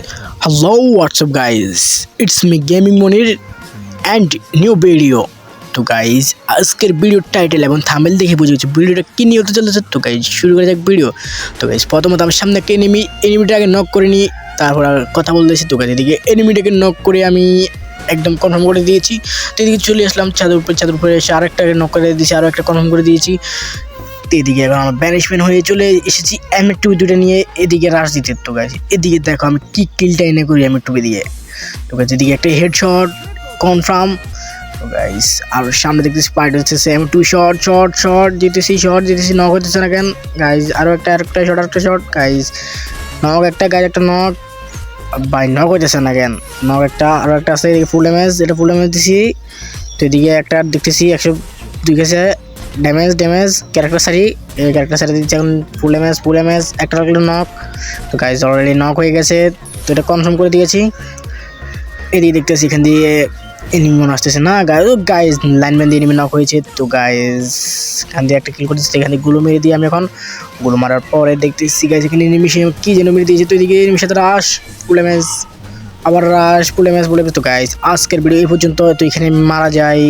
Hello, what's up guys? It's me Gaming Monir and new video. তো guys আজকের ভিডিওর title এবং thumbnail দেখে বুঝে গেছি ভিডিওটা কী নিয়ে হতে চলেছে। তো গাইজ শুরু করে যাক ভিডিও। তো গাইজ প্রথমত আমার সামনে একটা এনিমিটাকে নক করে নিই, তারপর আর কথা বলতেছি। তো গাইজ এদিকে এনিমিটাকে নক করে আমি একদম কনফার্ম করে দিয়েছি। তো এদিকে চলে আসলাম ছাদের উপরে এসে আরেকটাকে নক করে দিয়েছি, আরও একটা কনফার্ম করে দিয়েছি। তো এদিকে এখন আমার ব্যানিশমেন্ট হয়ে চলে এসেছি M2 দুটো নিয়ে এদিকে রাশ দিতে। তো গাইজ এদিকে দেখো আমি কি কিলটা এনে করি M2 দিয়ে। তো গাইজ এদিকে একটা হেডশট কনফার্ম। তো গাইস আর সামনে দেখতেছি পার্ট হচ্ছে M2 শট জিতেছি নক হতেছে না কেন গাইস। আরও একটা শট গাইস, নক একটা গাইস, একটা নক ভাই, নক হইতেছে না কেন। নক একটা, আরও একটা আছে এদিকে ফুল ড্যামেজ, এটা ফুল ড্যামেজ দিছি। তো এদিকে একটা দেখতেছি 102 গেছে ড্যামেজ ক্যারেক্টার সারি দিচ্ছে এখন ফুল ড্যামেজ একটা লাগলো নক। তো গাইস অলরেডি নক হয়ে গেছে, তো এটা কনফার্ম করে দিয়েছি। এদিকে দেখতেছি এখান দিয়ে এনিমি মনে আসতেছে না গাইজ লাইনম্যান দিয়ে এনিমি নক হয়েছে। তো গাইজ এখান দিয়ে একটা কিল করতেছে, এখান থেকে গুলো মেরে দিয়ে আমি এখন গুলো মারার পরে দেখতেছি গাইজ এখানে এনিমি কি যেন মেরে দিয়েছে। তো এদিকে এনিমির সাথে রাশ ফুল ড্যামেজ, আবার রাশ ফুল ড্যামেজ। তো গাইজ আজকের ভিডিও এই পর্যন্ত। তো এখানে মারা যায়।